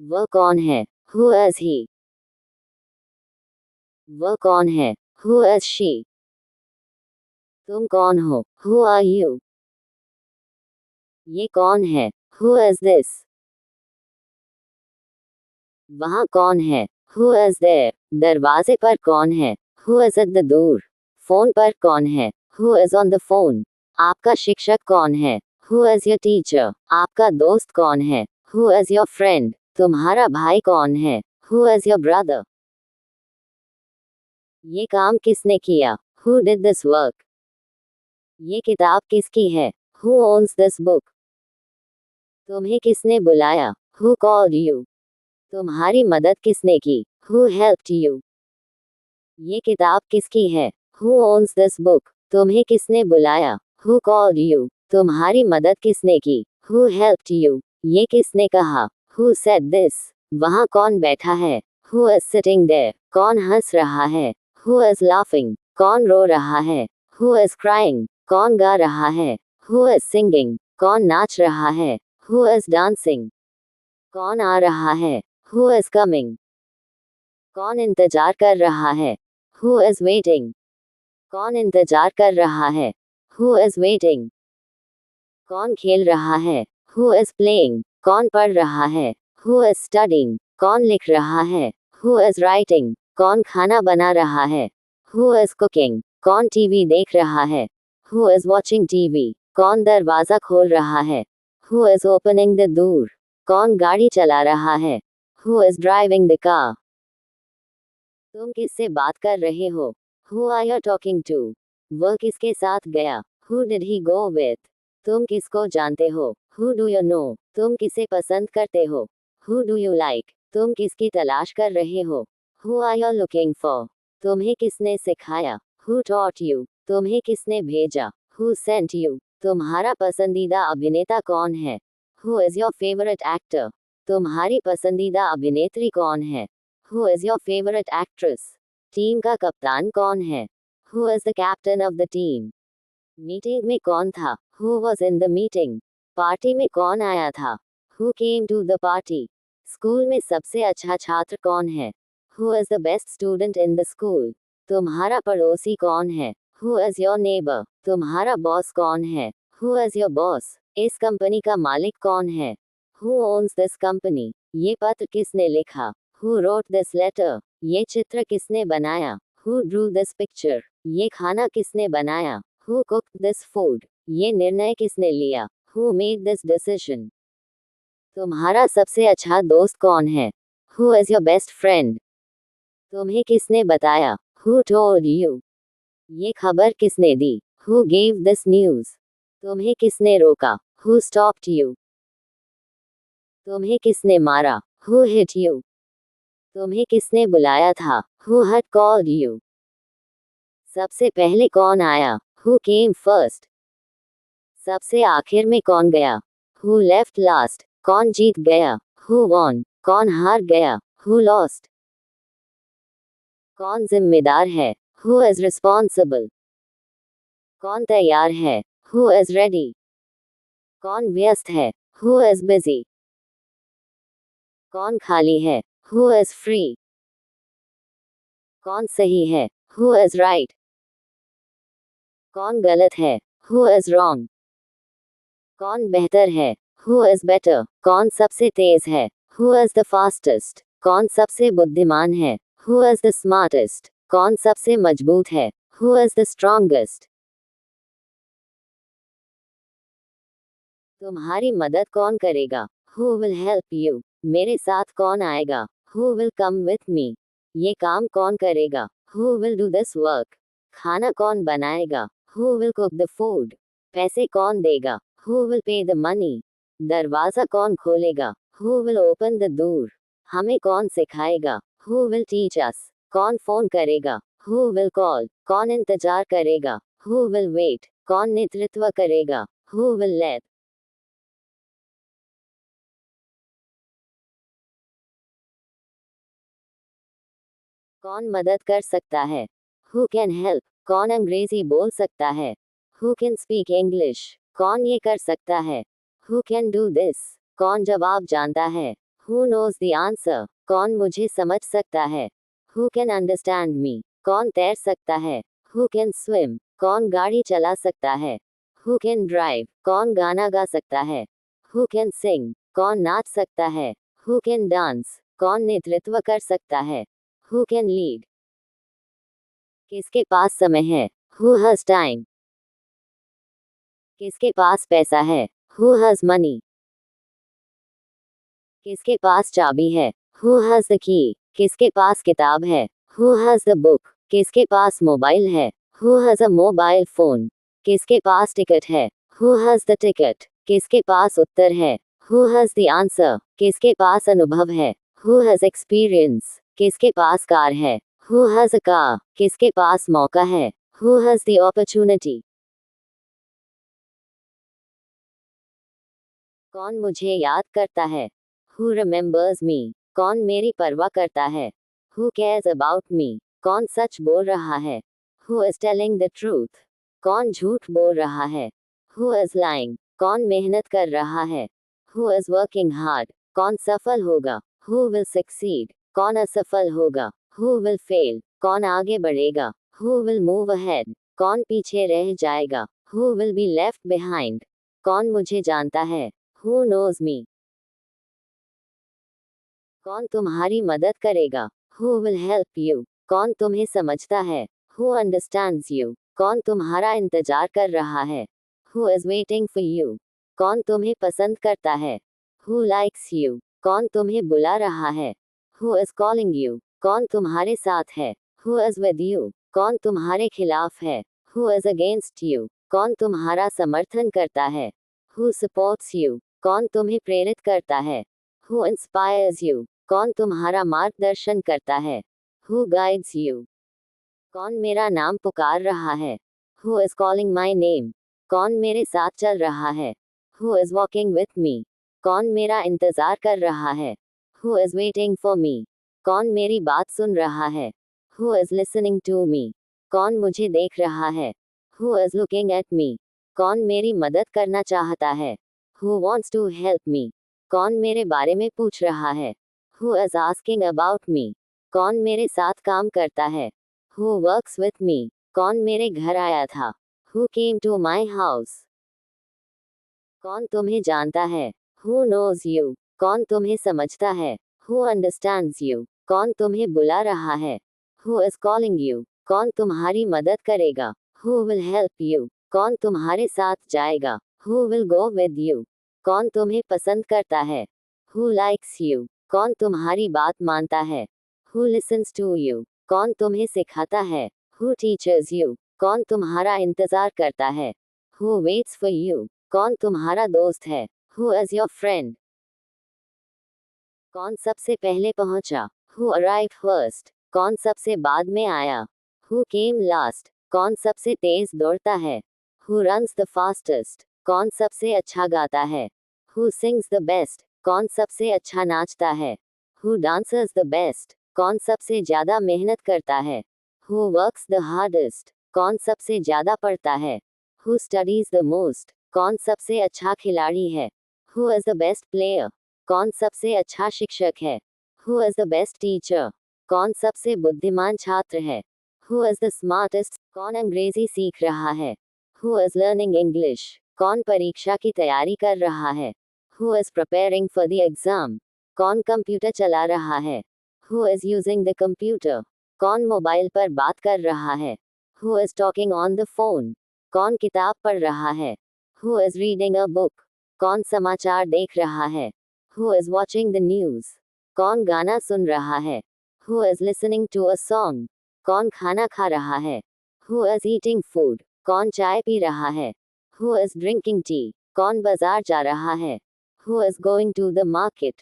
वह कौन है? Who is he? वह कौन है? Who is she? तुम कौन हो? Who are you? ये कौन है? Who is this? वहाँ कौन है? Who is there? दरवाजे पर कौन है? Who is at the door? Phone पर कौन है? Who is on the phone? आपका शिक्षक कौन है? Who is your teacher? आपका दोस्त कौन है? Who is your friend? तुम्हारा भाई कौन है? Who is your brother? ये काम किसने किया? Who did this work? ये किताब किसकी है? Who owns this book? तुम्हें किसने बुलाया? Who called you? तुम्हारी मदद किसने की? Who helped you? ये किताब किसकी है? Who owns this book? तुम्हें किसने बुलाया? Who called you? तुम्हारी मदद किसने की? Who helped you? ये किसने कहा? Who said this? वहाँ कौन बैठा है? Who is sitting there? कौन हंस रहा है? Who is laughing? कौन रो रहा है? Who is crying? कौन गा रहा है? Who is singing? कौन नाच रहा है? Who is dancing? कौन आ रहा है? Who is coming? कौन इंतजार कर रहा है? Who is waiting? कौन इंतजार कर रहा है? Who is waiting? कौन खेल रहा है? Who is playing? कौन पढ़ रहा है? Who is studying? कौन लिख रहा है? Who is writing? कौन खाना बना रहा है? Who is cooking? कौन टीवी देख रहा है? Who is watching TV? कौन दरवाजा खोल रहा है? Who is opening the door? कौन गाड़ी चला रहा है? Who is driving the car? तुम किससे बात कर रहे हो? Who are you talking to? वह किसके साथ गया? Who did he go with? तुम किसको जानते हो? Who do you know? तुम किसे पसंद करते हो? Who do you like? तुम किसकी तलाश कर रहे हो? Who are you looking for? तुम्हें किसने सिखाया? Who taught you? तुम्हें किसने भेजा? Who sent you? तुम्हारा पसंदीदा अभिनेता कौन है? Who is your favorite actor? तुम्हारी पसंदीदा अभिनेत्री कौन है? Who is your favorite actress? Team का कप्तान कौन है? Who is the captain of the team? Meeting में कौन था? Who was in the meeting? Party में कौन आया था? Who came to the party? School में सबसे अच्छा छात्र कौन है? Who is the best student in the school? तुम्हारा पड़ोसी कौन है? Who is your neighbor? तुम्हारा बॉस कौन है? Who is your boss? इस कंपनी का मालिक कौन है? Who owns this company? ये पत्र किसने लिखा? Who wrote this letter? ये चित्र किसने बनाया? Who drew this picture? ये खाना किसने बनाया? Who cooked this food? ये निर्णय किसने लिया? Who made this decision? तुम्हारा सबसे अच्छा दोस्त कौन है? Who is your best friend? तुम्हें किसने बताया? Who told you? ये खबर किसने दी? Who gave this news? तुम्हें किसने रोका? Who stopped you? तुम्हें किसने मारा? Who hit you? तुम्हें किसने बुलाया था? Who had called you? सबसे पहले कौन आया? Who came first? सबसे आखिर में कौन गया? Who left last? कौन जीत गया? Who won? कौन हार गया? Who lost? कौन जिम्मेदार है? Who is responsible? कौन तैयार है? Who is ready? कौन व्यस्त है? Who is busy? कौन खाली है? Who is free? कौन सही है? Who is right? कौन गलत है? Who is wrong? कौन बेहतर है? Who is better? कौन सबसे तेज है? Who is the fastest? कौन सबसे बुद्धिमान है? Who is the smartest? कौन सबसे मजबूत है? Who is the strongest? तुम्हारी मदद कौन करेगा? Who will help you? मेरे साथ कौन आएगा? Who will come with me? ये काम कौन करेगा? Who will do this work? खाना कौन बनाएगा? Who will cook the food? पैसे कौन देगा? Who will pay the money? दरवाजा कौन खोलेगा? Who will open the door? हमें कौन सिखाएगा? Who will teach us? कौन फोन करेगा? Who will call? कौन इंतजार करेगा? Who will wait? कौन नेतृत्व करेगा? Who will lead? कौन मदद कर सकता है? Who can help? कौन अंग्रेजी बोल सकता है? Who can speak English? कौन ये कर सकता है? Who can do this? कौन जवाब जानता है? Who knows the answer? कौन मुझे समझ सकता है? Who can understand me? कौन तैर सकता है? Who can swim? कौन गाड़ी चला सकता है? Who can drive? कौन गाना गा सकता है? Who can sing? कौन नाच सकता है? Who can dance? कौन नेतृत्व कर सकता है? Who can lead? किसके पास समय है? Who has time? किसके पास पैसा है? Who has money? किसके पास चाबी है? Who has the key? किसके पास किताब है? Who has the book? किसके पास मोबाइल है? Who has a mobile phone? किसके पास टिकट है? Who has the ticket? किसके पास उत्तर है? Who has the answer? किसके पास अनुभव है? Who has experience? किसके पास कार है? Who has a car? किसके पास मौका है? Who has the opportunity? कौन मुझे याद करता है? Who remembers me? कौन मेरी परवाह करता है? Who cares about me? कौन सच बोल रहा है? Who is telling the truth? कौन झूठ बोल रहा है? Who is lying? कौन मेहनत कर रहा है? Who is working hard? कौन सफल होगा? Who will succeed? कौन असफल होगा? Who will fail? कौन आगे बढ़ेगा? Who will move ahead? कौन पीछे रह जाएगा? Who will be left behind? कौन मुझे जानता है? Who knows me? कौन तुम्हारी मदद करेगा? Who will help you? कौन तुम्हें समझता है? Who understands you? कौन तुम्हारा इंतजार कर रहा है? Who is waiting for you? कौन तुम्हें पसंद करता है? Who likes you? कौन तुम्हें बुला रहा है? Who is calling you? कौन तुम्हारे साथ है? Who is with you? कौन तुम्हारे खिलाफ है? Who is against you? कौन तुम्हारा समर्थन करता है? Who supports you? कौन तुम्हें प्रेरित करता है? Who inspires you? कौन तुम्हारा मार्गदर्शन करता है? Who guides you? कौन मेरा नाम पुकार रहा है? Who is calling my name? कौन मेरे साथ चल रहा है? Who is walking with me? कौन मेरा इंतजार कर रहा है? Who is waiting for me? कौन मेरी बात सुन रहा है? Who is listening to me? कौन मुझे देख रहा है? Who is looking at me? कौन मेरी मदद करना चाहता है? Who wants to help me? कौन मेरे बारे में पूछ रहा है? Who is asking about me? कौन मेरे साथ काम करता है? Who works with me? कौन मेरे घर आया था? Who came to my house? कौन तुम्हें जानता है? Who knows you? कौन तुम्हें समझता है? Who understands you? कौन तुम्हें बुला रहा है? Who is calling you? कौन तुम्हारी मदद करेगा? Who will help you? कौन तुम्हारे साथ जाएगा? Who will go with you? कौन तुम्हें पसंद करता है? Who likes you? कौन तुम्हारी बात मानता है? Who listens to you? कौन तुम्हें सिखाता है? Who teaches you? कौन तुम्हारा इंतजार करता है? Who waits for you? कौन तुम्हारा दोस्त है? Who is your friend? कौन सबसे पहले पहुंचा? Who arrived first? कौन सबसे बाद में आया? Who came last? कौन सबसे तेज दौड़ता है? Who runs the fastest? कौन सबसे अच्छा गाता है? Who sings the best? कौन सबसे अच्छा नाचता है? Who dances the best? कौन सबसे ज्यादा मेहनत करता है? Who works the hardest? कौन सबसे ज्यादा पढ़ता है? Who studies the most? कौन सबसे अच्छा खिलाड़ी है? Who is the best player? कौन सबसे अच्छा शिक्षक है? Who is the best teacher? कौन सबसे बुद्धिमान छात्र है? Who is the smartest? कौन अंग्रेजी सीख रहा है? Who is learning English? कौन परीक्षा की तैयारी कर रहा है? Who is preparing for the exam? कौन कंप्यूटर चला रहा है? Who is using the computer? कौन मोबाइल पर बात कर रहा है? Who is talking on the phone? कौन किताब पढ़ रहा है? Who is reading a book? कौन समाचार देख रहा है? Who is watching the news? कौन गाना सुन रहा है? Who is listening to a song? कौन खाना खा रहा है? Who is eating food? कौन चाय पी रहा है? Who is drinking tea? कौन बाजार जा रहा है? Who is going to the market?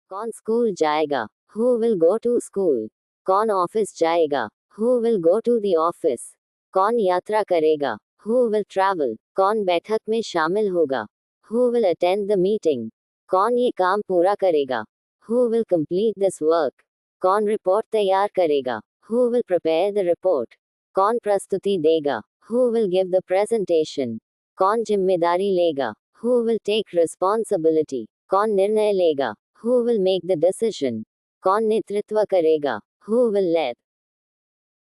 कौन स्कूल जाएगा? Who will go to school? कौन ऑफिस जाएगा? Who will go to the office? कौन यात्रा करेगा? Who will travel? कौन बैठक में शामिल होगा? Who will attend the meeting? कौन ये काम पूरा करेगा? Who will complete this work? कौन रिपोर्ट तैयार करेगा? Who will prepare the report? कौन प्रस्तुति देगा? Who will give the presentation? कौन जिम्मेदारी लेगा? Who will take responsibility? कौन निर्णय लेगा? Who will make the decision? कौन नेतृत्व करेगा? Who will lead?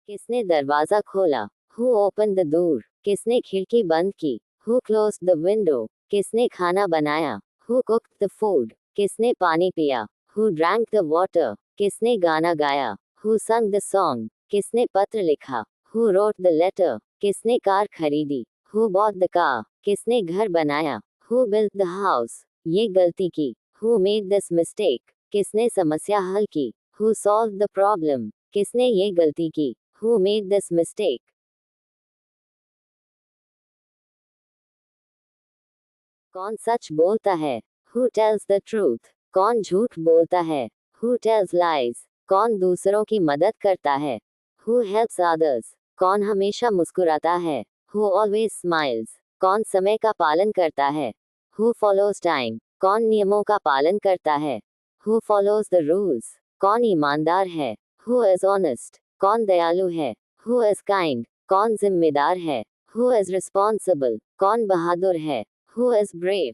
किसने दरवाजा खोला? Who opened the door? किसने खिड़की बंद की? Who closed the window? किसने खाना बनाया? Who cooked the food? किसने पानी पिया? Who drank the water? किसने गाना गाया? Who sung the song? किसने पत्र लिखा? Who wrote the letter? किसने कार खरीदी? Who bought the car? किसने घर बनाया? Who built the house? ये गलती की? Who made this mistake? किसने समस्या हल की? Who solved the problem? किसने ये गलती की? Who made this mistake? कौन सच बोलता है? Who tells the truth? कौन झूठ बोलता है? Who tells lies? कौन दूसरों की मदद करता है? Who helps others? कौन हमेशा मुस्कुराता है? Who always smiles? कौन समय का पालन करता है? Who follows time? कौन नियमों का पालन करता है? Who follows the rules? कौन ईमानदार है? Who is honest? कौन दयालु है? Who is kind? कौन जिम्मेदार है? Who is responsible? कौन बहादुर है? Who is brave?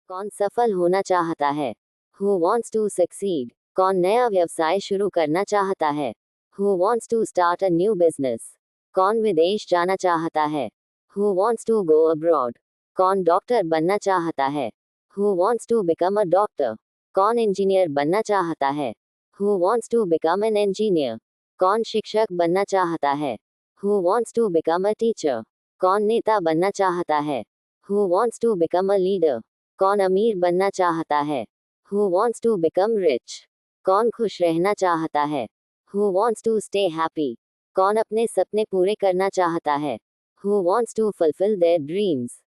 कौन सफल होना चाहता है? Who wants to succeed? कौन नया व्यवसाय शुरू करना चाहता है? Who wants to start a new business? कौन विदेश जाना चाहता है? Who wants to go abroad? कौन डॉक्टर बनना चाहता है? Who wants to become a doctor? कौन इंजीनियर बनना चाहता है? Who wants to become an engineer? कौन शिक्षक बनना चाहता है? Who wants to become a teacher? कौन नेता बनना चाहता है? Who wants to become a leader? कौन अमीर बनना चाहता है? Who wants to become rich? कौन खुश रहना चाहता है? Who wants to stay happy? कौन अपने सपने पूरे करना चाहता है? Who wants to fulfill their dreams?